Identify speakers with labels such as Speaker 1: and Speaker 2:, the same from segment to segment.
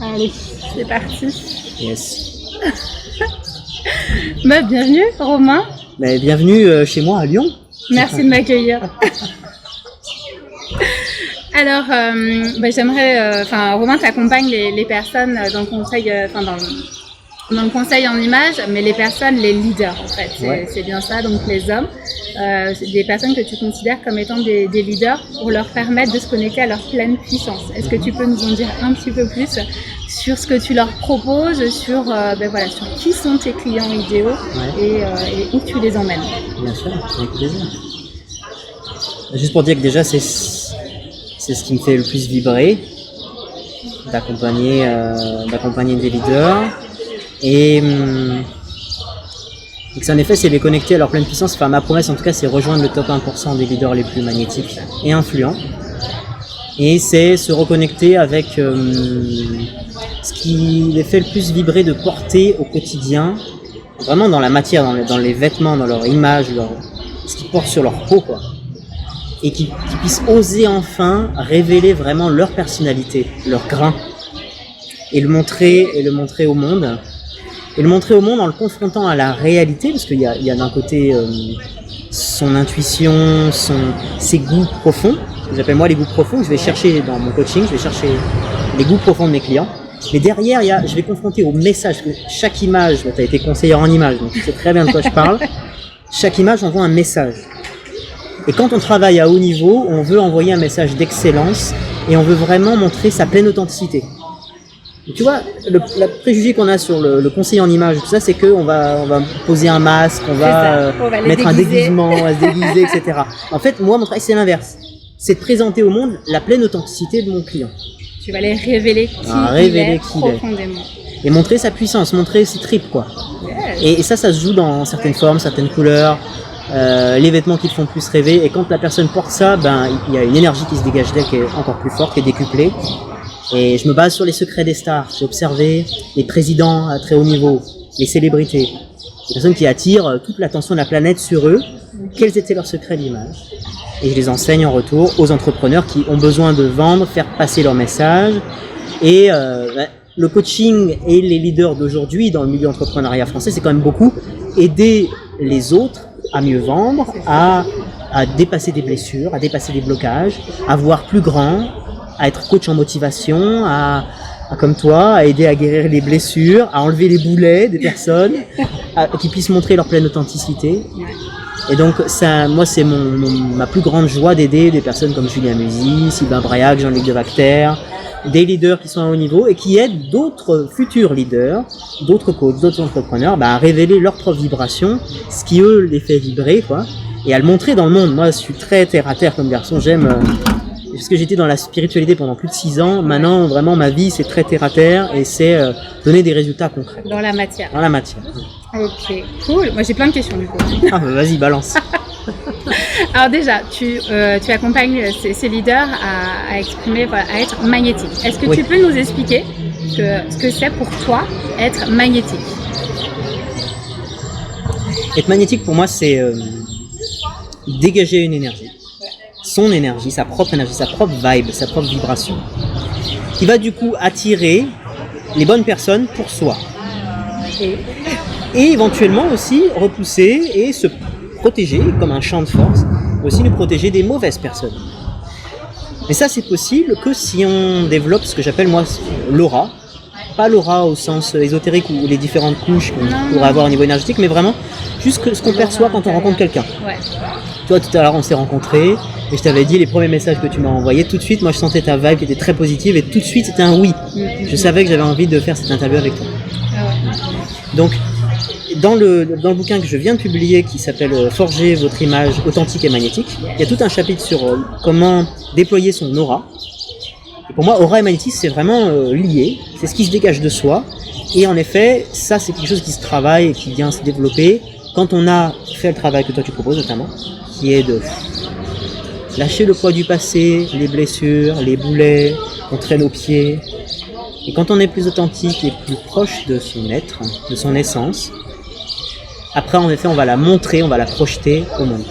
Speaker 1: Allez, c'est parti.
Speaker 2: Yes.
Speaker 1: Bienvenue Romain.
Speaker 2: Bienvenue chez moi à Lyon.
Speaker 1: Merci de m'accueillir. Alors, j'aimerais, Romain, t'accompagne les personnes dans le conseil, dans le conseil en images, mais les personnes, les leaders en fait, c'est bien ça, donc les hommes, des personnes que tu considères comme étant des leaders pour leur permettre de se connecter à leur pleine puissance. Est-ce que tu peux nous en dire un petit peu plus sur ce que tu leur proposes, sur qui sont tes clients idéaux et où tu les emmènes?
Speaker 2: Bien sûr, avec plaisir. Juste pour dire que déjà c'est ce qui me fait le plus vibrer, d'accompagner des leaders. Et que en effet, c'est les connecter à leur pleine puissance. Enfin, ma promesse, en tout cas, c'est rejoindre le top 1% des leaders les plus magnétiques et influents. Et c'est se reconnecter avec ce qui les fait le plus vibrer, de porter au quotidien, vraiment dans la matière, dans les vêtements, dans leur image, ce qu'ils portent sur leur peau, quoi. Et qu'ils puissent oser enfin révéler vraiment leur personnalité, leur grain, et le montrer au monde. Et le montrer au monde en le confrontant à la réalité, parce qu'il y a d'un côté son intuition, ses goûts profonds. J'appelle moi les goûts profonds. Je vais chercher dans mon coaching, je vais chercher les goûts profonds de mes clients. Mais derrière, je vais confronter au message. Chaque image, tu as été conseillère en images, donc tu sais très bien de quoi je parle. Chaque image envoie un message. Et quand on travaille à haut niveau, on veut envoyer un message d'excellence et on veut vraiment montrer sa pleine authenticité. Et tu vois, le préjugé qu'on a sur le conseiller en image, tout ça, c'est qu'on va poser un masque, on va mettre un déguisement, on va se déguiser, etc. En fait, moi, mon travail, c'est l'inverse. C'est de présenter au monde la pleine authenticité de mon client.
Speaker 1: Tu vas les révéler qui il est profondément.
Speaker 2: Et montrer sa puissance, montrer ses tripes, quoi. Yes. Et ça se joue dans certaines formes, certaines couleurs, les vêtements qui te font plus rêver. Et quand la personne porte ça, il y a une énergie qui se dégage d'elle qui est encore plus forte, qui est décuplée. Et je me base sur les secrets des stars. J'ai observé les présidents à très haut niveau, les célébrités, les personnes qui attirent toute l'attention de la planète sur eux. Quels étaient leurs secrets d'image? Et je les enseigne en retour aux entrepreneurs qui ont besoin de vendre, faire passer leur message. Et le coaching et les leaders d'aujourd'hui dans le milieu entrepreneuriat français, c'est quand même beaucoup aider les autres à mieux vendre, à dépasser des blessures, à dépasser des blocages, à voir plus grand, à être coach en motivation, à comme toi, à aider à guérir les blessures, à enlever les boulets des personnes, qui puissent montrer leur pleine authenticité. Et donc, ça, moi, c'est ma plus grande joie d'aider des personnes comme Julien Musi, Sylvain Braillac, Jean-Luc Devacter, des leaders qui sont à haut niveau et qui aident d'autres futurs leaders, d'autres coachs, d'autres entrepreneurs, à révéler leur propre vibration, ce qui eux les fait vibrer, quoi, et à le montrer dans le monde. Moi, je suis très terre à terre comme garçon, parce que j'étais dans la spiritualité pendant plus de 6 ans. Maintenant, vraiment, ma vie, c'est très terre à terre et c'est donner des résultats concrets.
Speaker 1: Dans la matière.
Speaker 2: Dans la matière.
Speaker 1: Ok, cool. Moi, j'ai plein de questions du coup.
Speaker 2: Vas-y, balance.
Speaker 1: Alors déjà, tu accompagnes ces leaders à exprimer, à être magnétiques. Est-ce que tu peux nous expliquer ce que c'est pour toi être magnétique?
Speaker 2: Être magnétique, pour moi, c'est dégager une énergie. Son énergie, sa propre vibe, sa propre vibration, qui va du coup attirer les bonnes personnes pour soi. Et éventuellement aussi repousser et se protéger, comme un champ de force, aussi nous protéger des mauvaises personnes. Mais ça, c'est possible que si on développe ce que j'appelle moi l'aura, pas l'aura au sens ésotérique ou les différentes couches qu'on pourrait avoir au niveau énergétique, mais vraiment juste ce qu'on perçoit quand on rencontre quelqu'un. Ouais. Tu vois, tout à l'heure, on s'est rencontrés et je t'avais dit les premiers messages que tu m'as envoyés. Tout de suite, moi, je sentais ta vibe qui était très positive et tout de suite, c'était un oui. Je savais que j'avais envie de faire cette interview avec toi. Donc, dans le bouquin que je viens de publier qui s'appelle « Forger votre image authentique et magnétique », il y a tout un chapitre sur comment déployer son aura. Et pour moi, aura et magnétisme, c'est vraiment lié. C'est ce qui se dégage de soi. Et en effet, ça, c'est quelque chose qui se travaille et qui vient se développer quand on a fait le travail que toi tu proposes notamment, qui est de lâcher le poids du passé, les blessures, les boulets qu'on traîne aux pieds. Et quand on est plus authentique et plus proche de son être, de son essence, après en effet on va la montrer, on va la projeter au monde.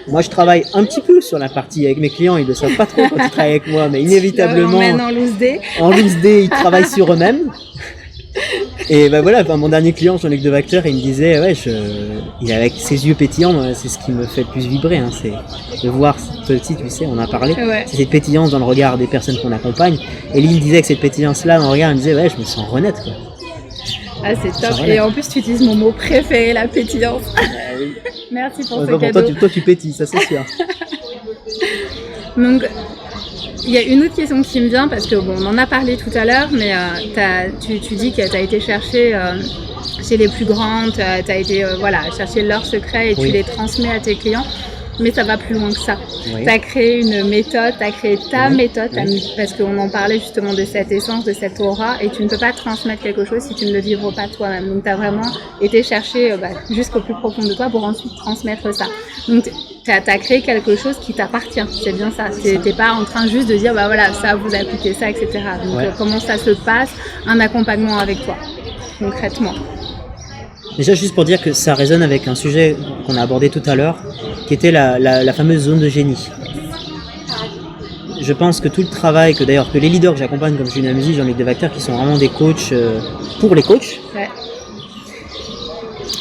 Speaker 2: Moi, je travaille un petit peu sur la partie avec mes clients. Ils ne savent pas trop quand ils travaillent avec moi, mais inévitablement,
Speaker 1: en loose day.
Speaker 2: En loose day, ils travaillent sur eux-mêmes. Et ben voilà, mon dernier client, Jean-Luc Devacteur, il me disait, il avec ses yeux pétillants, moi, c'est ce qui me fait le plus vibrer, hein, c'est de voir cette petite, tu sais, on en a parlé, c'est cette pétillance dans le regard des personnes qu'on accompagne. Et lui, il me disait que cette pétillance-là dans le regard, il me disait, je me sens renaître, quoi.
Speaker 1: Ah, c'est top. Et en plus, tu utilises mon mot préféré, la pétillance.
Speaker 2: Oui.
Speaker 1: Merci pour ce cadeau.
Speaker 2: Toi, tu pétilles, ça c'est sûr.
Speaker 1: Donc, il y a une autre question qui me vient, parce que bon, on en a parlé tout à l'heure, mais tu dis que tu as été chercher chez les plus grands, tu as été chercher leurs secrets et tu les transmets à tes clients. Mais ça va plus loin que ça. Oui. Tu as créé une méthode, tu as créé ta méthode, parce qu'on en parlait justement de cette essence, de cette aura, et tu ne peux pas transmettre quelque chose si tu ne le vivres pas toi-même. Donc tu as vraiment été chercher jusqu'au plus profond de toi pour ensuite transmettre ça. Donc tu as créé quelque chose qui t'appartient, c'est bien ça. Tu n'es pas en train juste de dire, ça, vous appliquez ça, etc. Donc comment ça se passe, un accompagnement avec toi, concrètement?
Speaker 2: Déjà, juste pour dire que ça résonne avec un sujet qu'on a abordé tout à l'heure, qui était la fameuse zone de génie. Je pense que tout le travail, que les leaders que j'accompagne, comme Julien Musi, Jean-Luc Devacteur, qui sont vraiment des coachs pour les coachs,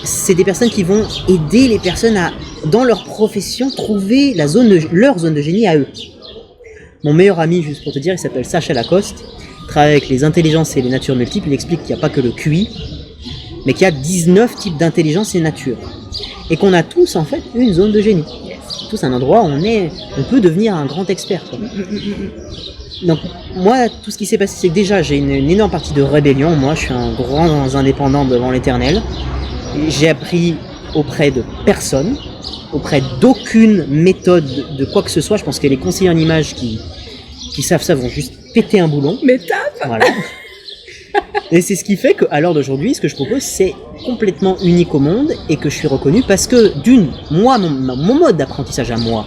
Speaker 2: c'est des personnes qui vont aider les personnes à, dans leur profession, trouver leur zone de génie à eux. Mon meilleur ami, juste pour te dire, il s'appelle Sacha Lacoste, il travaille avec les intelligences et les natures multiples, il explique qu'il n'y a pas que le QI, mais qu'il y a 19 types d'intelligence et nature. Et qu'on a tous, en fait, une zone de génie. Tous un endroit où on peut devenir un grand expert. Quoi. Donc, moi, tout ce qui s'est passé, c'est que déjà, j'ai une énorme partie de rébellion. Moi, je suis un grand indépendant devant l'éternel. J'ai appris auprès de personne, auprès d'aucune méthode de quoi que ce soit. Je pense que les conseillers en images qui savent ça vont juste péter un boulon.
Speaker 1: Mais tape.
Speaker 2: Voilà. Et c'est ce qui fait qu'à l'heure d'aujourd'hui, ce que je propose, c'est complètement unique au monde et que je suis reconnu parce que mon mode d'apprentissage à moi,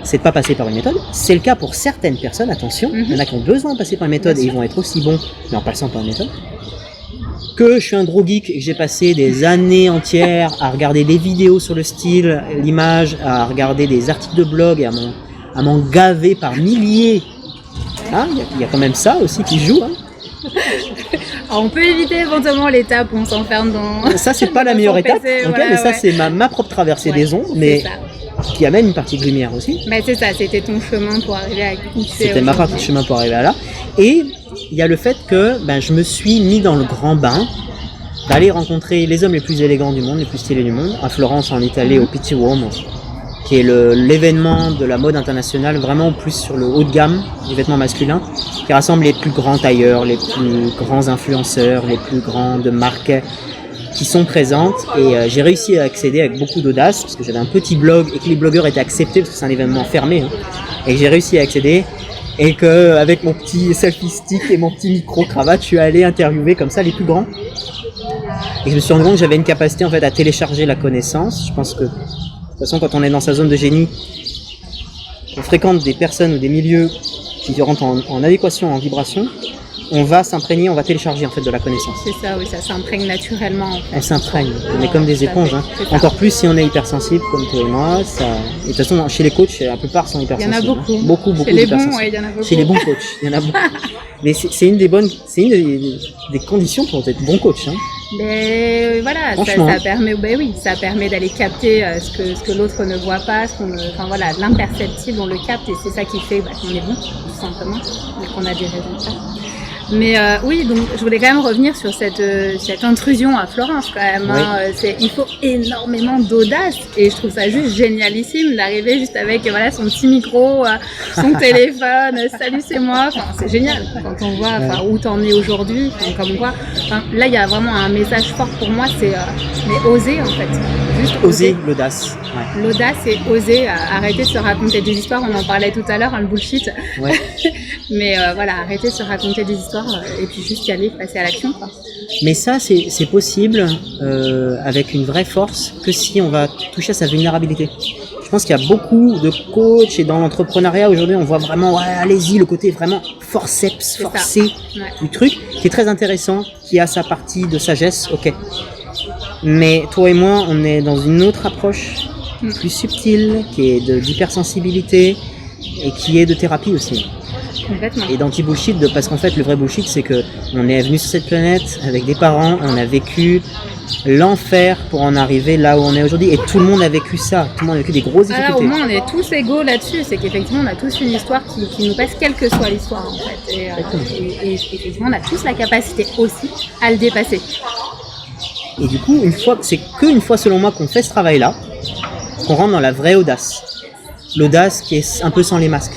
Speaker 2: c'est de pas passer par une méthode. C'est le cas pour certaines personnes, attention, il y en a qui ont besoin de passer par une méthode et ils vont être aussi bons, mais en passant par une méthode. Que je suis un gros geek et que j'ai passé des années entières à regarder des vidéos sur le style, l'image, à regarder des articles de blog et à m'en gaver par milliers. Hein, y a quand même ça aussi qui joue, hein.
Speaker 1: Alors on peut éviter éventuellement l'étape où on s'enferme dans...
Speaker 2: Ça, c'est pas la meilleure étape, mais ça, c'est ma propre traversée des ondes, mais qui amène une partie de lumière aussi.
Speaker 1: Mais c'est ça, c'était ton chemin pour arriver à qui tu es.
Speaker 2: C'était ma partie de chemin pour arriver à là. Et il y a le fait que je me suis mis dans le grand bain d'aller rencontrer les hommes les plus élégants du monde, les plus stylés du monde, à Florence, en Italie, au Pitti Uomo, qui est l'événement de la mode internationale, vraiment plus sur le haut de gamme du vêtement masculin, qui rassemble les plus grands tailleurs, les plus grands influenceurs, les plus grandes marques qui sont présentes. Et j'ai réussi à accéder avec beaucoup d'audace, parce que j'avais un petit blog et que les blogueurs étaient acceptés, parce que c'est un événement fermé, et que j'ai réussi à accéder, et qu'avec mon petit selfie stick et mon petit micro-cravate, je suis allé interviewer comme ça les plus grands. Et je me suis rendu compte que j'avais une capacité en fait à télécharger la connaissance. Je pense que de toute façon, quand on est dans sa zone de génie, on fréquente des personnes ou des milieux qui rentrent en adéquation, en vibration, on va s'imprégner, on va télécharger en fait de la connaissance.
Speaker 1: C'est ça, oui, ça s'imprègne naturellement. En fait.
Speaker 2: On s'imprègne, on est comme des éponges. Encore plus si on est hypersensible comme toi et moi. Et de toute façon, chez les coachs, la plupart sont hypersensibles.
Speaker 1: Il y en a beaucoup.
Speaker 2: Beaucoup
Speaker 1: chez les bons, il y en a beaucoup.
Speaker 2: Chez les bons coachs, il y en a beaucoup. Mais c'est une des conditions pour être bon coach. Hein.
Speaker 1: Mais voilà, ça permet d'aller capter ce que l'autre ne voit pas, l'imperceptible, on le capte et c'est ça qui fait qu'on est bon, tout simplement, et qu'on a des résultats. Mais oui, donc je voulais quand même revenir sur cette intrusion à Florence quand même. Oui. Hein. Il faut énormément d'audace et je trouve ça juste génialissime d'arriver juste avec son petit micro, son téléphone, salut c'est moi. Enfin, c'est génial quand on voit où t'en es aujourd'hui. Comme quoi, là il y a vraiment un message fort pour moi, c'est mais oser en fait. Juste
Speaker 2: oser l'audace.
Speaker 1: Ouais. L'audace et oser arrêter de se raconter des histoires. On en parlait tout à l'heure, le bullshit. Ouais. Mais arrêter de se raconter des histoires et puis juste y aller, passer à l'action, quoi.
Speaker 2: Mais ça, c'est possible avec une vraie force que si on va toucher à sa vulnérabilité. Je pense qu'il y a beaucoup de coachs et dans l'entrepreneuriat aujourd'hui, on voit vraiment, allez-y, le côté vraiment forceps, forcé du truc, qui est très intéressant, qui a sa partie de sagesse, ok. Mais toi et moi, on est dans une autre approche plus subtil, qui est d'hypersensibilité et qui est de thérapie aussi.
Speaker 1: Complètement.
Speaker 2: Et d'anti-bullshit, parce qu'en fait, le vrai bullshit, c'est que on est venu sur cette planète avec des parents, on a vécu l'enfer pour en arriver là où on est aujourd'hui. Et tout le monde a vécu ça, tout le monde a vécu des grosses difficultés.
Speaker 1: Au moins, on est tous égaux là-dessus. C'est qu'effectivement, on a tous une histoire qui nous pèse, quelle que soit l'histoire, en fait. Et effectivement, on a tous la capacité aussi à le dépasser.
Speaker 2: Et du coup, c'est qu'une fois, selon moi, qu'on fait ce travail-là, qu'on rentre dans la vraie audace. L'audace qui est un peu sans les masques.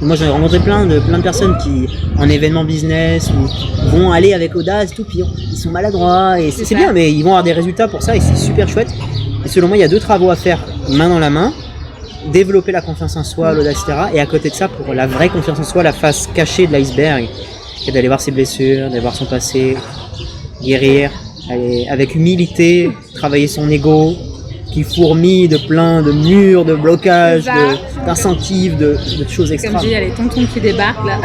Speaker 2: Moi, j'en ai rencontré plein de personnes qui, en événement business, vont aller avec audace et tout, puis ils sont maladroits, et c'est bien, mais ils vont avoir des résultats pour ça, et c'est super chouette. Et selon moi, il y a 2 travaux à faire, main dans la main, développer la confiance en soi, l'audace, etc. Et à côté de ça, pour la vraie confiance en soi, la face cachée de l'iceberg, c'est d'aller voir ses blessures, d'aller voir son passé, guérir, aller avec humilité, travailler son ego, qui fourmille de plein de murs, de blocages, d'incentives, de choses extra.
Speaker 1: Comme je dis, il y a les tontons qui débarquent là.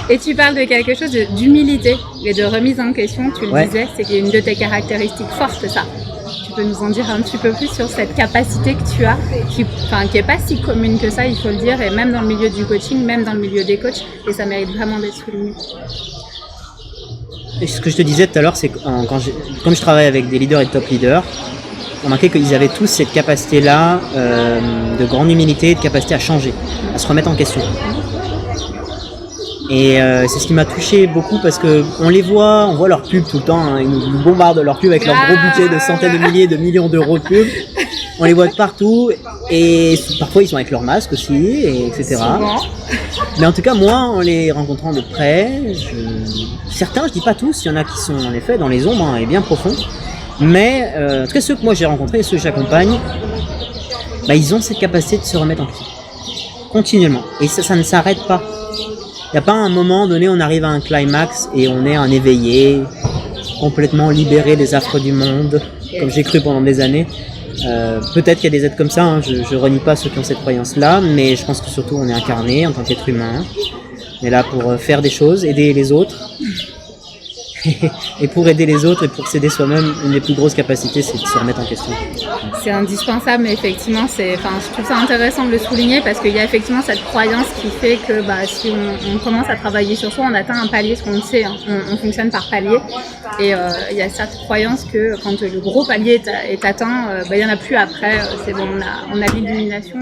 Speaker 1: Et tu parles de quelque chose d'humilité et de remise en question, tu le disais, c'est une de tes caractéristiques fortes, ça. Tu peux nous en dire un petit peu plus sur cette capacité que tu as, qui est pas si commune que ça, il faut le dire, et même dans le milieu du coaching, même dans le milieu des coachs, et ça mérite vraiment d'être souligné.
Speaker 2: Et ce que je te disais tout à l'heure, c'est que comme je travaille avec des leaders et de top leaders, on remarquait qu'ils avaient tous cette capacité-là de grande humilité, de capacité à changer, à se remettre en question. Et c'est ce qui m'a touché beaucoup parce que on voit leurs pubs tout le temps, hein, ils nous bombardent leurs pubs avec leurs gros budgets de centaines de milliers, de millions d'euros de pubs. On les voit de partout et parfois ils sont avec leur masque aussi, etc.
Speaker 1: Souvent.
Speaker 2: Mais en tout cas, moi, en les rencontrant de près, certains, je dis pas tous, il y en a qui sont en effet dans les ombres, hein, et bien profonds. Mais en tout cas, ceux que moi j'ai rencontrés et ceux que j'accompagne, ils ont cette capacité de se remettre en question. Continuellement. Et ça ne s'arrête pas. Il n'y a pas un moment donné, on arrive à un climax et on est un éveillé, complètement libéré des affres du monde, comme j'ai cru pendant des années. Peut-être qu'il y a des êtres comme ça, hein, je renie pas ceux qui ont cette croyance-là, mais je pense que surtout on est incarné en tant qu'être humain. On est là pour faire des choses, aider les autres. Et pour aider les autres et pour s'aider soi-même, une des plus grosses capacités, c'est de se remettre en question.
Speaker 1: C'est indispensable, mais effectivement, je trouve ça intéressant de le souligner parce qu'il y a effectivement cette croyance qui fait que si on commence à travailler sur soi, on atteint un palier, ce qu'on le sait, hein, on fonctionne par palier. Et il y a cette croyance que quand le gros palier est atteint, il n'y en a plus après, c'est bon, on a l'illumination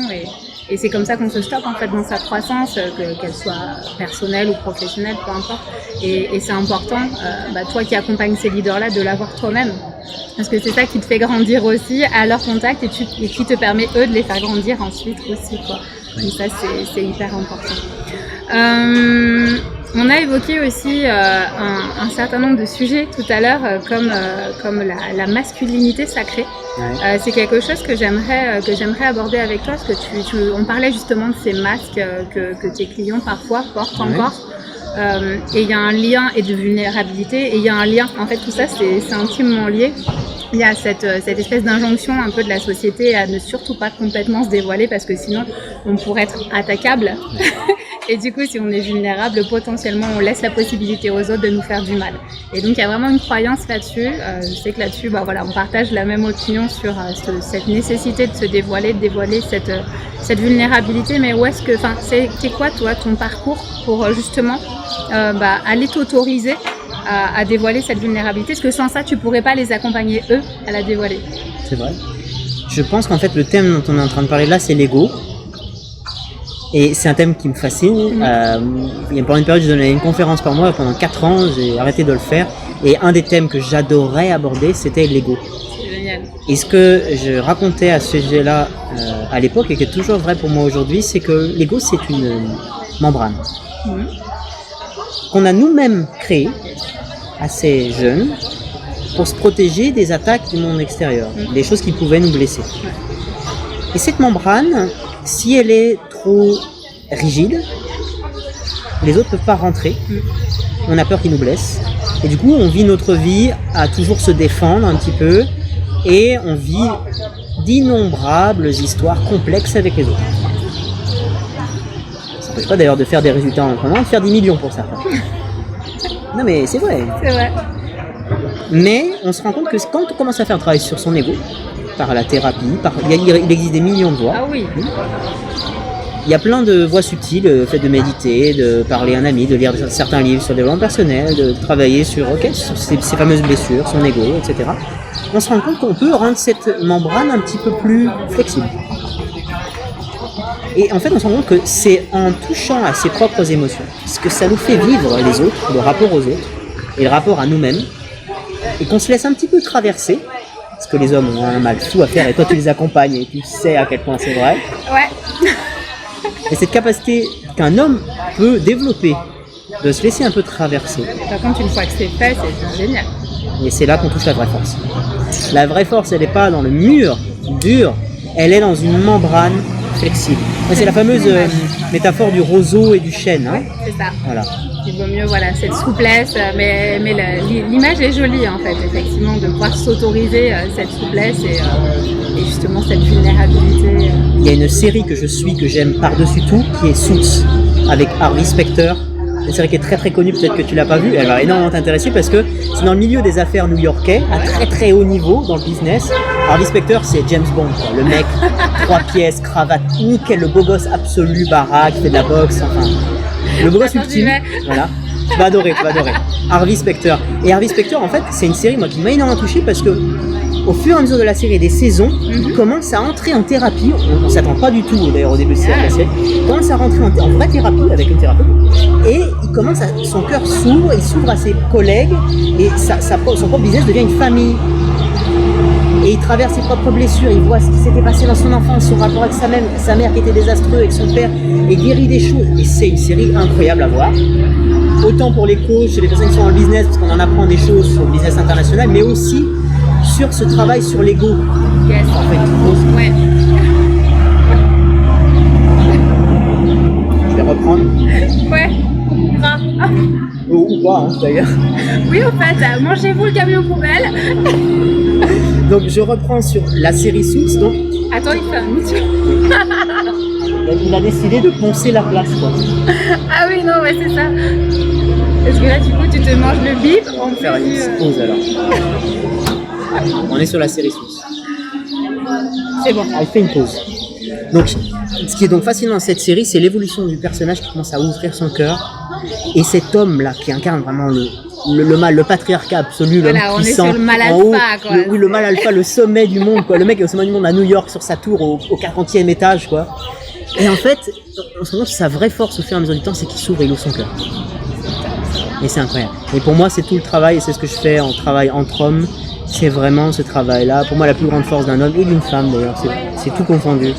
Speaker 1: et c'est comme ça qu'on se stoppe en fait dans sa croissance, qu'elle soit personnelle ou professionnelle, peu importe. Et c'est important, toi qui accompagnes ces leaders-là, de l'avoir toi-même. Parce que c'est ça qui te fait grandir aussi à leur contact et qui te permet eux de les faire grandir ensuite aussi, quoi. Donc ça c'est hyper important. On a évoqué aussi un certain nombre de sujets tout à l'heure, comme la masculinité sacrée. Ouais. C'est quelque chose que j'aimerais aborder avec toi, parce que on parlait justement de ces masques que tes clients parfois portent encore. Et il y a un lien, et de vulnérabilité, et il y a un lien. En fait, tout ça, c'est intimement lié. Il y a cette espèce d'injonction un peu de la société à ne surtout pas complètement se dévoiler parce que sinon, on pourrait être attaquable. Et du coup, si on est vulnérable, potentiellement, on laisse la possibilité aux autres de nous faire du mal. Et donc, il y a vraiment une croyance là-dessus. Je sais que là-dessus, on partage la même opinion sur cette nécessité de se dévoiler, de dévoiler cette vulnérabilité. Mais où est-ce que, c'est quoi, toi, ton parcours pour justement aller t'autoriser à dévoiler cette vulnérabilité? Parce que sans ça, tu pourrais pas les accompagner, eux, à la dévoiler.
Speaker 2: C'est vrai. Je pense qu'en fait, le thème dont on est en train de parler là, c'est l'ego. Et c'est un thème qui me fascine. Pendant une période, je donnais une conférence par mois. Pendant 4 ans, j'ai arrêté de le faire. Et un des thèmes que j'adorais aborder, c'était l'ego.
Speaker 1: C'est génial.
Speaker 2: Et ce que je racontais à ce sujet-là à l'époque, et qui est toujours vrai pour moi aujourd'hui, c'est que l'ego, c'est une membrane qu'on a nous-mêmes créée, assez jeunes, pour se protéger des attaques du monde extérieur, des choses qui pouvaient nous blesser. Et cette membrane, si elle est trop rigide, les autres ne peuvent pas rentrer. On a peur qu'ils nous blessent. Et du coup, on vit notre vie à toujours se défendre un petit peu. Et on vit d'innombrables histoires complexes avec les autres. Ça n'empêche pas d'ailleurs de faire des résultats en attendant, de faire 10 millions pour certains. Non mais c'est vrai.
Speaker 1: C'est vrai.
Speaker 2: Mais on se rend compte que quand on commence à faire un travail sur son ego, par la thérapie, il existe des millions de voies.
Speaker 1: Ah oui.
Speaker 2: Il y a plein de voies subtiles, le fait de méditer, de parler à un ami, de lire certains livres sur le développement personnel, de travailler sur ces fameuses blessures, son ego, etc. On se rend compte qu'on peut rendre cette membrane un petit peu plus flexible. Et en fait, on se rend compte que c'est en touchant à ses propres émotions, ce que ça nous fait vivre les autres, le rapport aux autres, et le rapport à nous-mêmes, et qu'on se laisse un petit peu traverser, parce que les hommes ont un mal fou à faire, et toi tu les accompagnes, et tu sais à quel point c'est vrai.
Speaker 1: Ouais.
Speaker 2: Et cette capacité qu'un homme peut développer, de se laisser un peu traverser.
Speaker 1: Par contre, une fois que c'est fait, c'est génial.
Speaker 2: Et c'est là qu'on touche la vraie force. La vraie force, elle n'est pas dans le mur dur, elle est dans une membrane flexible. C'est la fameuse métaphore du roseau et du chêne. Hein.
Speaker 1: C'est ça.
Speaker 2: Voilà.
Speaker 1: Il vaut mieux, voilà, cette souplesse, mais l'image est jolie en fait, effectivement, de pouvoir s'autoriser cette souplesse et justement cette vulnérabilité.
Speaker 2: Il y a une série que je suis, que j'aime par-dessus tout, qui est Suits, avec Harvey Specter. Une série qui est très très connue, peut-être que tu l'as pas vue, elle va énormément t'intéresser parce que c'est dans le milieu des affaires new-yorkais, à très très haut niveau dans le business. Harvey Specter, c'est James Bond, quoi. Le mec, 3 pièces, cravate, nickel, le beau gosse absolu, baraque, fait de la boxe, enfin, le beau gosse ultime. Voilà. Tu vas adorer. Harvey Specter. Et Harvey Specter, en fait, c'est une série moi qui m'a énormément touché parce que au fur et à mesure de la série et des saisons, il commence à entrer en thérapie. On ne s'attend pas du tout d'ailleurs au début de la série. Il commence à rentrer en vraie thérapie avec une thérapeute. Et il commence son cœur s'ouvre, il s'ouvre à ses collègues et son propre business devient une famille. Et il traverse ses propres blessures, il voit ce qui s'était passé dans son enfance, son rapport avec sa mère qui était désastreux, avec son père, et guérit des choses. Et c'est une série incroyable à voir. Autant pour les coachs, les personnes qui sont dans le business, parce qu'on en apprend des choses sur le business international, mais aussi sur ce travail sur l'ego.
Speaker 1: Yes.
Speaker 2: En fait,
Speaker 1: ouais.
Speaker 2: Je vais reprendre.
Speaker 1: Ouais. Grave. Ah.
Speaker 2: Ou pas, hein, d'ailleurs.
Speaker 1: Oui, au fait, mangez-vous le camion poubelle.
Speaker 2: Donc je reprends sur la série Suits. Donc
Speaker 1: attends, il fait un mission.
Speaker 2: Il a décidé de poncer la place, quoi.
Speaker 1: Ah oui, non, ouais, c'est ça. Parce que là, du coup, tu te manges le bif.
Speaker 2: On va faire une pause alors. On est sur la série Suits.
Speaker 1: C'est bon.
Speaker 2: Elle fait une pause. Donc, ce qui est donc fascinant dans cette série, c'est l'évolution du personnage qui commence à ouvrir son cœur. Et cet homme-là qui incarne vraiment le mal, le patriarcat absolu,
Speaker 1: voilà,
Speaker 2: l'homme puissant.
Speaker 1: On est sur le mal alpha,
Speaker 2: haut,
Speaker 1: quoi.
Speaker 2: Oui, le mal alpha, le sommet du monde, quoi. Le mec est au sommet du monde à New York, sur sa tour, au 40e étage, quoi. Et en fait, on se rend compte que sa vraie force au fur et à mesure du temps, c'est qu'il s'ouvre et il ouvre son cœur. Et c'est incroyable. Et pour moi, c'est tout le travail, et c'est ce que je fais en travail entre hommes. C'est vraiment ce travail-là. Pour moi, la plus grande force d'un homme et d'une femme, d'ailleurs, c'est tout confondu.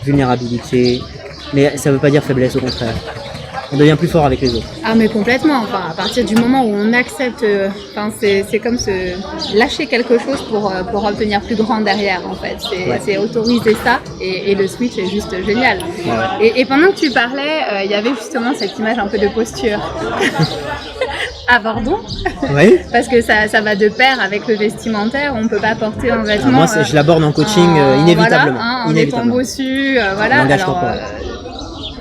Speaker 2: Vulnérabilité. Mais ça ne veut pas dire faiblesse, au contraire. On devient plus fort avec les autres.
Speaker 1: Ah mais complètement, enfin, à partir du moment où on accepte, c'est comme se lâcher quelque chose pour obtenir plus grand derrière en fait, c'est autoriser ça et le switch est juste génial. Ouais. Et pendant que tu parlais, il y avait justement cette image un peu de posture. Abordons,
Speaker 2: oui.
Speaker 1: Parce que ça va de pair avec le vestimentaire, on ne peut pas porter un vêtement...
Speaker 2: moi je l'aborde en coaching inévitablement.
Speaker 1: Voilà, en étant bossu, voilà.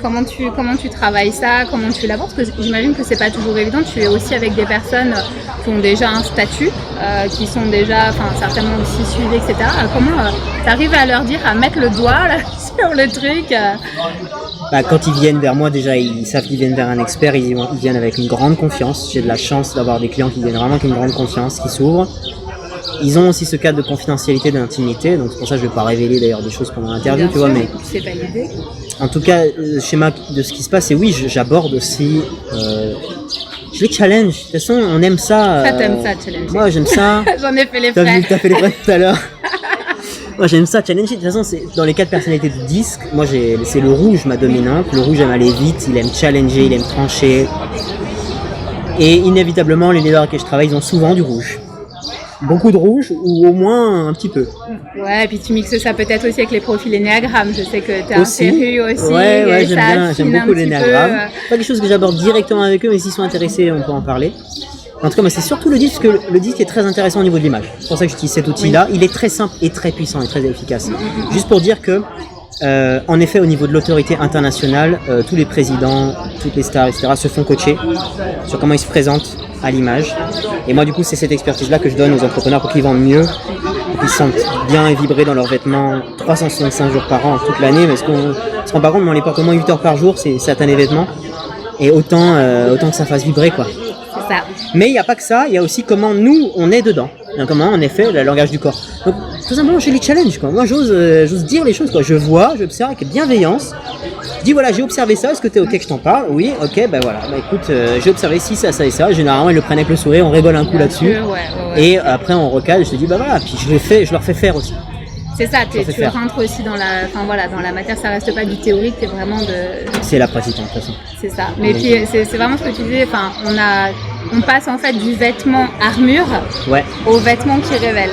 Speaker 1: Comment tu travailles ça, comment tu l'abordes, parce que j'imagine que c'est pas toujours évident. Tu es aussi avec des personnes qui ont déjà un statut, qui sont déjà, certainement aussi suivies, etc. Comment tu arrives à leur dire, à mettre le doigt là, sur le truc
Speaker 2: Quand ils viennent vers moi, déjà ils savent qu'ils viennent vers un expert, ils viennent avec une grande confiance. J'ai de la chance d'avoir des clients qui viennent vraiment avec une grande confiance, qui s'ouvrent. Ils ont aussi ce cadre de confidentialité, d'intimité, donc c'est pour ça que je ne vais pas révéler d'ailleurs des choses pendant l'interview, tu vois, mais
Speaker 1: c'est pas l'idée.
Speaker 2: En tout cas, le schéma de ce qui se passe, c'est oui, j'aborde aussi, je les challenge. De toute façon, on aime ça.
Speaker 1: Ça t'aimes ça, challenger.
Speaker 2: Moi, j'aime ça.
Speaker 1: J'en ai fait les frais.
Speaker 2: T'as fait les frais tout à l'heure. Moi, j'aime ça, challenger. De toute façon, c'est dans les 4 personnalités du disque. Moi, c'est le rouge ma dominante. Le rouge aime aller vite, il aime challenger, il aime trancher. Et inévitablement, les leaders avec qui je travaille, ils ont souvent du rouge. Beaucoup de rouge ou au moins un petit peu.
Speaker 1: Ouais, et puis tu mixes ça peut-être aussi avec les profils énéagrammes. Je sais que tu as un féru aussi.
Speaker 2: Ouais, j'aime beaucoup l'énéagramme. Pas quelque chose que j'aborde directement avec eux, mais s'ils sont intéressés, on peut en parler. En tout cas, c'est surtout le disque, parce que le disque est très intéressant au niveau de l'image. C'est pour ça que j'utilise cet outil-là. Il est très simple et très puissant et très efficace. Juste pour dire que En effet, au niveau de l'autorité internationale, tous les présidents, toutes les stars, etc. se font coacher sur comment ils se présentent à l'image. Et moi, du coup, c'est cette expertise-là que je donne aux entrepreneurs pour qu'ils vendent mieux, pour qu'ils se sentent bien et vibrer dans leurs vêtements 365 jours par an, toute l'année. Mais ce qu'on se rend pas compte, mais on les porte au moins 8 heures par jour, c'est certains vêtements. Et autant que ça fasse vibrer, quoi.
Speaker 1: C'est ça.
Speaker 2: Mais il n'y a pas que ça, il y a aussi comment nous, on est dedans. Donc, comment, en effet, le langage du corps. Donc, tout simplement, je les challenge, quoi. Moi, j'ose dire les choses, quoi. Je vois, j'observe avec bienveillance. Je dis, voilà, j'ai observé ça, est-ce que t'es OK que je t'en parle? Oui, OK, ben voilà. Bah écoute, j'ai observé ci, ça, ça et ça. Généralement, ils le prennent avec le sourire, on rigole un coup là-dessus.
Speaker 1: Ouais.
Speaker 2: Et après, on recale, je te dis, bah voilà, puis je leur fais faire aussi.
Speaker 1: C'est ça, tu rentres aussi dans la matière, ça reste pas du théorique, c'est vraiment
Speaker 2: c'est la pratique, de toute façon.
Speaker 1: C'est ça. Mais puis c'est vraiment ce que tu disais, enfin, on passe en fait du vêtement armure au vêtement qui révèle.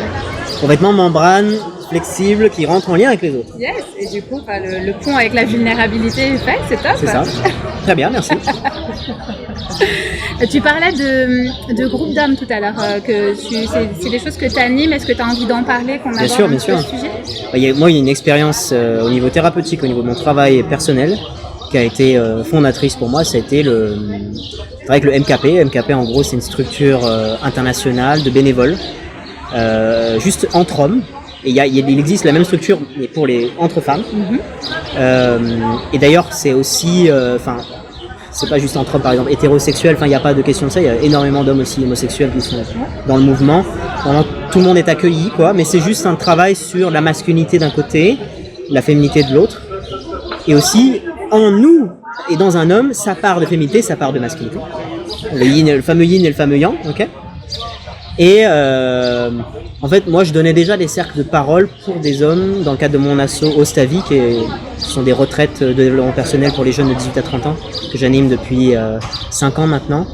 Speaker 2: Au vêtement membrane, flexible, qui rentre en lien avec les autres.
Speaker 1: Yes, et du coup, le pont avec la vulnérabilité est fait, c'est top.
Speaker 2: C'est ça. Très bien, merci.
Speaker 1: Tu parlais de groupe d'hommes tout à l'heure, que c'est des choses que tu animes, est-ce que tu as envie d'en parler, qu'on aborde un peu ce sujet?
Speaker 2: Moi, il y a une expérience au niveau thérapeutique, au niveau de mon travail personnel, qui a été fondatrice pour moi, ça a été avec le MKP. MKP, en gros, c'est une structure internationale de bénévoles, juste entre hommes. Et il existe la même structure, mais pour entre femmes. Et d'ailleurs, c'est aussi... c'est pas juste entre hommes, par exemple, hétérosexuels, il n'y a pas de question de ça, il y a énormément d'hommes aussi homosexuels qui sont dans le mouvement. Vraiment, tout le monde est accueilli, quoi, mais c'est juste un travail sur la masculinité d'un côté, la féminité de l'autre, et aussi, en nous et dans un homme, ça part de féminité, ça part de masculinité. Le fameux yin et le fameux yang, ok. Et en fait, moi, je donnais déjà des cercles de parole pour des hommes dans le cadre de mon asso Ostavi, qui sont des retraites de développement personnel pour les jeunes de 18 à 30 ans, que j'anime depuis 5 ans maintenant.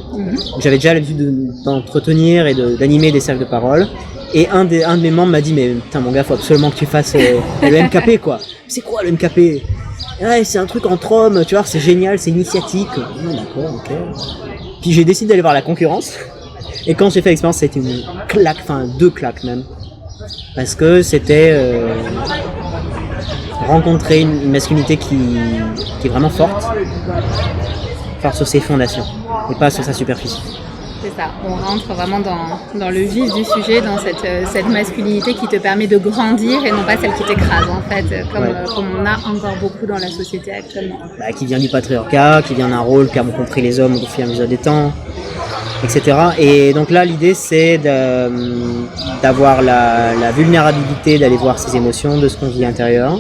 Speaker 2: J'avais déjà l'habitude d'entretenir et d'animer des cercles de parole. Et un de mes membres m'a dit, mais putain, mon gars, faut absolument que tu fasses le MKP, quoi. C'est quoi le MKP? Ouais, c'est un truc entre hommes, tu vois, c'est génial, c'est initiatique. D'accord, ok. Puis j'ai décidé d'aller voir la concurrence. Et quand j'ai fait l'expérience, c'était une claque, enfin 2 claques même. Parce que c'était rencontrer une masculinité qui est vraiment forte, faire sur ses fondations et pas sur sa superficie.
Speaker 1: C'est ça, on rentre vraiment dans le vif du sujet, dans cette masculinité qui te permet de grandir et non pas celle qui t'écrase en fait, comme on a encore beaucoup dans la société actuellement.
Speaker 2: Qui vient du patriarcat, qui vient d'un rôle qu'a compris les hommes au fur et à mesure des temps, etc. Et donc là, l'idée, c'est d'avoir la vulnérabilité, d'aller voir ses émotions, de ce qu'on vit à l'intérieur.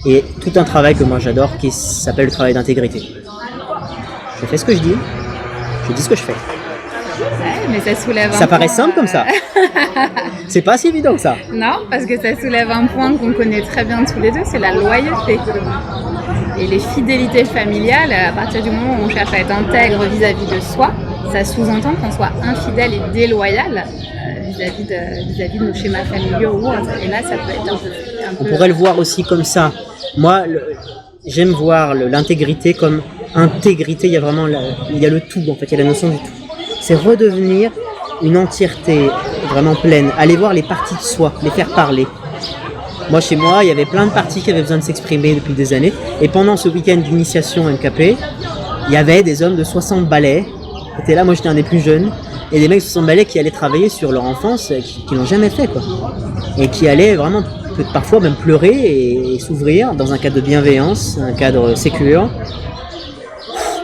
Speaker 2: Et tout un travail que moi j'adore qui s'appelle le travail d'intégrité. Je fais ce que je dis ce que je fais.
Speaker 1: Ouais, mais ça soulève
Speaker 2: ça paraît simple comme ça. C'est pas si évident que ça.
Speaker 1: Non, parce que ça soulève un point qu'on connaît très bien tous les deux, c'est la loyauté. Et les fidélités familiales, à partir du moment où on cherche à être intègre vis-à-vis de soi, ça sous-entend qu'on soit infidèle et déloyal vis-à-vis de nos schémas familiaux ou autres. Et là, ça peut être un peu...
Speaker 2: On pourrait le voir aussi comme ça. Moi, j'aime voir l'intégrité comme intégrité. Il y a vraiment il y a le tout, en fait. Il y a la notion du tout. C'est redevenir une entièreté vraiment pleine. Aller voir les parties de soi, les faire parler. Moi, chez moi, il y avait plein de parties qui avaient besoin de s'exprimer depuis des années. Et pendant ce week-end d'initiation MKP, il y avait des hommes de 60 balais qui étaient là. Moi, j'étais un des plus jeunes. Et des mecs de 60 balais qui allaient travailler sur leur enfance, qui l'ont jamais fait, quoi. Et qui allaient vraiment, parfois même pleurer et s'ouvrir dans un cadre de bienveillance, un cadre sécure.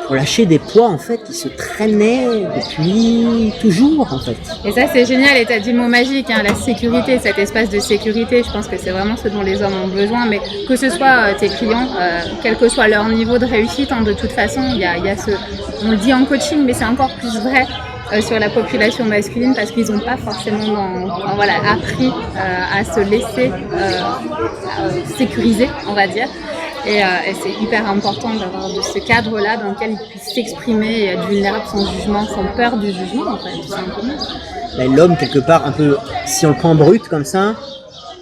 Speaker 2: Pour lâcher des poids en fait qui se traînaient depuis toujours en fait.
Speaker 1: Et ça c'est génial, et tu as dit le mot magique, hein, la sécurité, cet espace de sécurité, je pense que c'est vraiment ce dont les hommes ont besoin, mais que ce soit tes clients, quel que soit leur niveau de réussite, hein, de toute façon, il y a on le dit en coaching, mais c'est encore plus vrai sur la population masculine parce qu'ils n'ont pas forcément appris à se laisser sécuriser, on va dire. Et c'est hyper important d'avoir de ce cadre-là dans lequel ils puissent s'exprimer et être vulnérables sans jugement, sans peur du jugement, en fait, tout simplement.
Speaker 2: Là, l'homme, quelque part, un peu, si on le prend brut comme ça,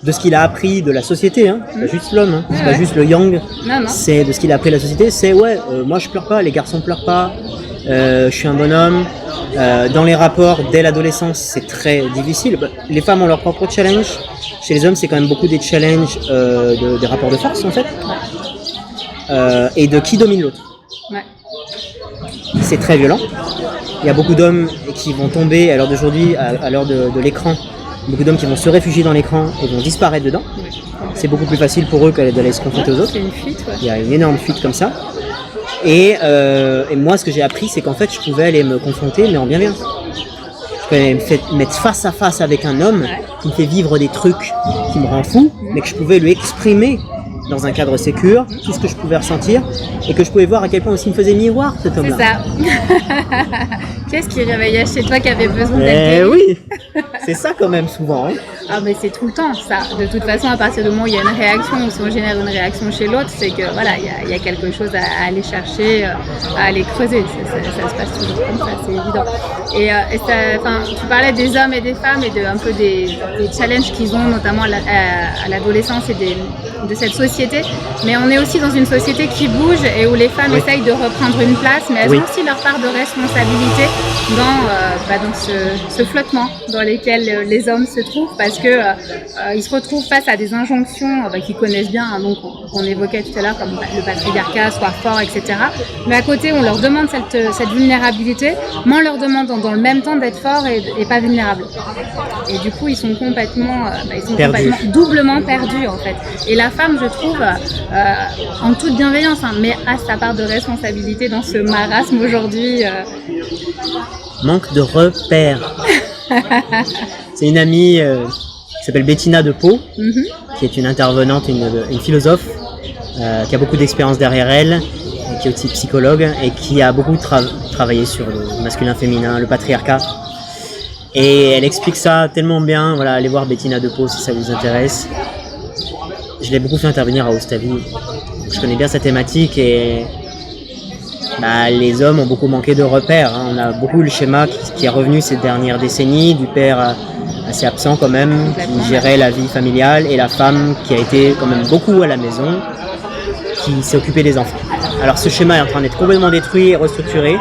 Speaker 2: de ce qu'il a appris de la société, hein, c'est pas juste l'homme, hein, c'est pas juste le yang, c'est de ce qu'il a appris de la société, c'est moi je pleure pas, les garçons pleurent pas, je suis un bonhomme. Dans les rapports dès l'adolescence, c'est très difficile. Les femmes ont leur propre challenge. Chez les hommes, c'est quand même beaucoup des challenges des rapports de force, en fait. Et de qui domine l'autre.
Speaker 1: Ouais.
Speaker 2: C'est très violent. Il y a beaucoup d'hommes qui vont tomber à l'heure d'aujourd'hui, à l'heure de l'écran. Beaucoup d'hommes qui vont se réfugier dans l'écran et vont disparaître dedans. C'est beaucoup plus facile pour eux d'aller se confronter aux autres.
Speaker 1: C'est une fuite, ouais.
Speaker 2: Il y a une énorme fuite comme ça. Et moi, ce que j'ai appris, c'est qu'en fait, je pouvais aller me confronter, mais en bienveillance. Je pouvais me mettre face à face avec un homme qui me fait vivre des trucs qui me rend fou, mais que je pouvais lui exprimer dans un cadre sécure, tout ce que je pouvais ressentir, et que je pouvais voir à quel point aussi il me faisait miroir, cet homme-là.
Speaker 1: C'est ça. Qu'est-ce qui réveillait chez toi qui avait besoin d'être
Speaker 2: oui, c'est ça quand même souvent. Hein.
Speaker 1: Ah mais c'est tout le temps ça. De toute façon, à partir du moment où il y a une réaction, ou si on génère une réaction chez l'autre, c'est que voilà, il y a quelque chose à aller chercher, à aller creuser. Ça se passe toujours comme ça, c'est évident. Et tu parlais des hommes et des femmes et un peu des challenges qu'ils ont, notamment à l'adolescence et de cette société. Mais on est aussi dans une société qui bouge et où les femmes essayent de reprendre une place, mais elles ont aussi leur part de responsabilité dans ce flottement dans lequel les hommes se trouvent, parce que ils se retrouvent face à des injonctions qu'ils connaissent bien, hein, donc qu'on évoquait tout à l'heure, comme le patriarcat, sois fort, etc. Mais à côté, on leur demande cette vulnérabilité, mais en leur demandant dans le même temps d'être forts et pas vulnérables. Et du coup, ils sont complètement doublement perdus en fait. Et la femme, je trouve, en toute bienveillance, hein, mais a sa part de responsabilité dans ce marasme aujourd'hui.
Speaker 2: Manque de repères. C'est une amie qui s'appelle Bettina de Pau, qui est une intervenante, une philosophe, qui a beaucoup d'expérience derrière elle, qui est aussi psychologue et qui a beaucoup travaillé sur le masculin-féminin, le patriarcat. Et elle explique ça tellement bien. Voilà, allez voir Bettina de Pau si ça vous intéresse. Je l'ai beaucoup fait intervenir à Oustavi. Je connais bien cette thématique et les hommes ont beaucoup manqué de repères. Hein. On a beaucoup le schéma qui est revenu ces dernières décennies du père assez absent quand même, qui gérait la vie familiale, et la femme qui a été quand même beaucoup à la maison, qui s'est occupée des enfants. Alors ce schéma est en train d'être complètement détruit et restructuré,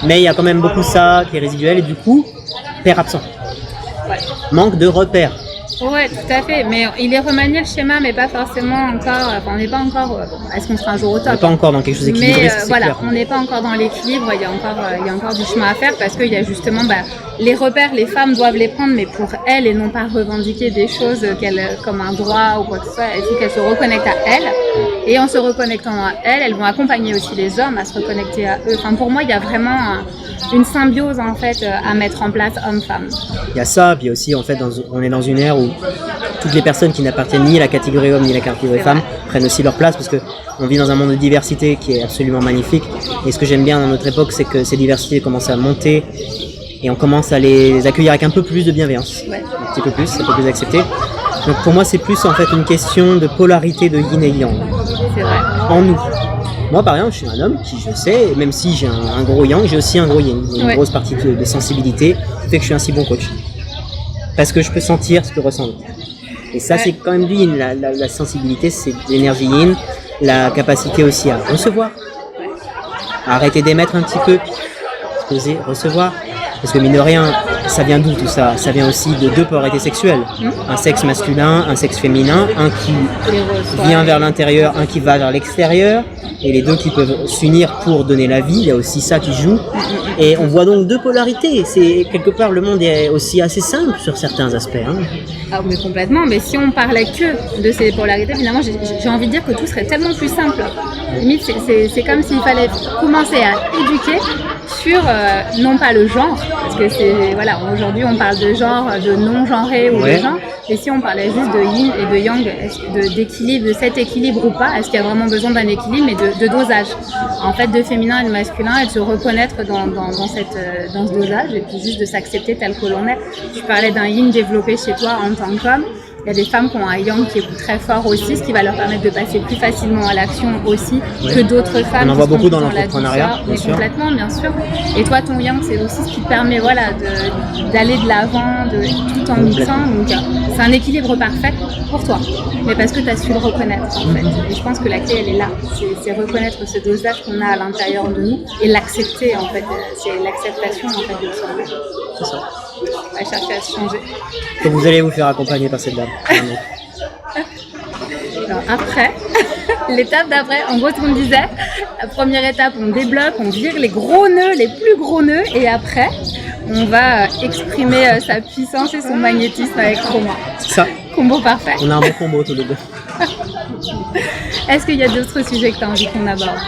Speaker 2: mais il y a quand même beaucoup ça qui est résiduel et du coup, père absent. Manque de repères.
Speaker 1: Ouais, tout à fait. Mais il est remanié le schéma, mais pas forcément encore. On n'est pas encore. Est-ce qu'on sera un jour au top?
Speaker 2: On n'est pas encore dans quelque chose d'équilibré.
Speaker 1: Mais voilà, clair. On n'est pas encore dans l'équilibre. Il y a encore du chemin à faire, parce qu'il y a justement les repères. Les femmes doivent les prendre, mais pour elles, et non pas revendiquer des choses comme un droit ou quoi que ce soit. Il faut qu'elles se reconnectent à elles. Et en se reconnectant à elles vont accompagner aussi les hommes à se reconnecter à eux. Enfin, pour moi, il y a vraiment une symbiose en fait à mettre en place homme-femme.
Speaker 2: Il y a ça, puis aussi en fait on est dans une ère où toutes les personnes qui n'appartiennent ni à la catégorie homme ni à la catégorie femme prennent aussi leur place, parce qu'on vit dans un monde de diversité qui est absolument magnifique. Et ce que j'aime bien dans notre époque, c'est que ces diversités commencent à monter et on commence à les accueillir avec un peu plus de bienveillance. Un petit peu plus, un peu plus accepté. Donc pour moi, c'est plus en fait une question de polarité de yin et yang.
Speaker 1: C'est vrai.
Speaker 2: En nous. Moi, par exemple, je suis un homme qui, je sais, même si j'ai un gros yang, j'ai aussi un gros yin. Il y a une grosse partie de sensibilité qui fait que je suis un si bon coach. Parce que je peux sentir ce que ressent l'autre. Et ça, c'est quand même du yin. La sensibilité, c'est l'énergie yin. La capacité aussi à recevoir. À arrêter d'émettre un petit peu, puis se poser, recevoir. Parce que mine de rien, ça vient d'où tout ça? Ça vient aussi de deux polarités sexuelles. Un sexe masculin, un sexe féminin, un qui vient vers l'intérieur, un qui va vers l'extérieur, et les deux qui peuvent s'unir pour donner la vie. Il y a aussi ça qui joue. Et on voit donc deux polarités. C'est quelque part, le monde est aussi assez simple sur certains aspects. Hein.
Speaker 1: Ah, mais complètement. Mais si on parlait que de ces polarités, finalement, j'ai envie de dire que tout serait tellement plus simple. Limite, c'est comme s'il fallait commencer à éduquer sur non pas le genre, parce que aujourd'hui on parle de genre, de non-genré ou de genre, et si on parlait juste de yin et de yang, d'équilibre, de cet équilibre ou pas, est-ce qu'il y a vraiment besoin d'un équilibre, mais de dosage, en fait, de féminin et de masculin, et de se reconnaître dans ce dosage, et puis juste de s'accepter tel que l'on est. Tu parlais d'un yin développé chez toi en tant qu'homme. Il y a des femmes qui ont un yang qui est très fort aussi, ce qui va leur permettre de passer plus facilement à l'action aussi que d'autres femmes.
Speaker 2: On en voit beaucoup dans l'entrepreneuriat,
Speaker 1: bien sûr. Complètement, bien sûr. Et toi, ton yang, c'est aussi ce qui te permet d'aller de l'avant, tout en mixant. Donc, c'est un équilibre parfait pour toi, mais parce que tu as su le reconnaître, en fait. Et je pense que la clé, elle est là. C'est reconnaître ce dosage qu'on a à l'intérieur de nous et l'accepter, en fait. C'est l'acceptation, en fait, de soi-même.
Speaker 2: C'est ça.
Speaker 1: à chercher à se changer.
Speaker 2: Donc vous allez vous faire accompagner par cette dame. Vraiment.
Speaker 1: Alors après, l'étape d'après, en gros ce qu'on disait, la première étape on débloque, on vire les gros nœuds, les plus gros nœuds et après on va exprimer sa puissance et son magnétisme avec Romain.
Speaker 2: C'est ça.
Speaker 1: Combo parfait.
Speaker 2: On a un bon combo tous les deux.
Speaker 1: Est-ce qu'il y a d'autres sujets que tu as envie qu'on aborde?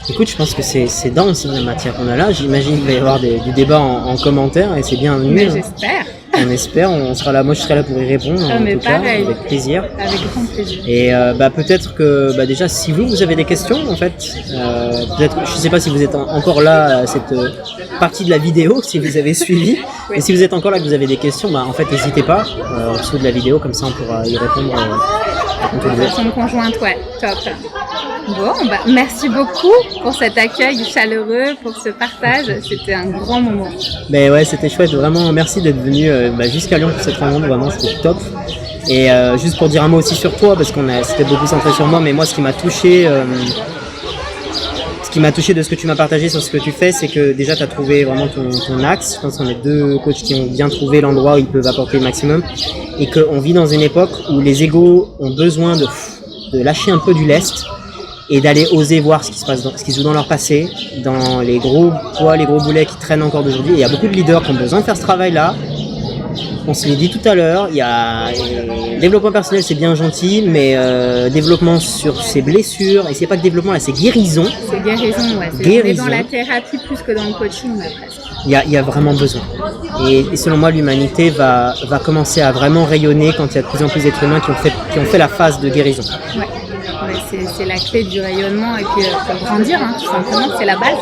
Speaker 2: Écoute, je pense que c'est dense la matière qu'on a là. J'imagine qu'il va y avoir du débat en commentaire et c'est bienvenu.
Speaker 1: Mais j'espère.
Speaker 2: On espère, on sera là. Moi, je serai là pour y répondre.
Speaker 1: Ah,
Speaker 2: en
Speaker 1: mais
Speaker 2: tout
Speaker 1: pareil.
Speaker 2: cas, avec plaisir.
Speaker 1: Avec grand plaisir.
Speaker 2: Et peut-être que déjà, si vous avez des questions, en fait, peut-être, je ne sais pas si vous êtes encore là à cette partie de la vidéo, si vous avez suivi.
Speaker 1: Oui.
Speaker 2: Et si vous êtes encore là, que vous avez des questions, en fait, n'hésitez pas en dessous de la vidéo, comme ça, on pourra y répondre.
Speaker 1: De son conjointe, ouais, top. Bon, merci beaucoup pour cet accueil chaleureux, pour ce partage. C'était un grand moment.
Speaker 2: Mais ouais, c'était chouette. Vraiment, merci d'être venu jusqu'à Lyon pour cette rencontre. Vraiment, c'était top. Et juste pour dire un mot aussi sur toi, parce c'était beaucoup centré sur moi, mais moi, ce qui m'a touché de ce que tu m'as partagé sur ce que tu fais, c'est que déjà, tu as trouvé vraiment ton axe. Je pense qu'on est deux coachs qui ont bien trouvé l'endroit où ils peuvent apporter le maximum. Et qu'on vit dans une époque où les égos ont besoin de lâcher un peu du lest et d'aller oser voir ce qui se passe, ce qui se joue dans leur passé, dans les gros poids, les gros boulets qui traînent encore d'aujourd'hui. Et il y a beaucoup de leaders qui ont besoin de faire ce travail-là. On se l'est dit tout à l'heure, il y a développement personnel, c'est bien gentil, mais développement sur ses blessures, et c'est pas que développement là, c'est guérison.
Speaker 1: C'est guérison, ouais. On est dans la thérapie plus que dans le coaching, là, presque.
Speaker 2: Il y a vraiment besoin. Et selon moi, l'humanité va commencer à vraiment rayonner quand il y a de plus en plus d'êtres humains qui ont fait la phase de guérison.
Speaker 1: Ouais. C'est la clé du rayonnement et puis pour grandir, tout simplement, c'est la base.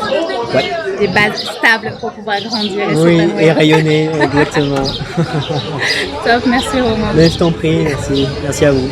Speaker 2: Ouais.
Speaker 1: Des bases stables pour pouvoir grandir.
Speaker 2: Oui, et rayonner, exactement.
Speaker 1: Top, merci Romain.
Speaker 2: Mais je t'en prie, merci à vous.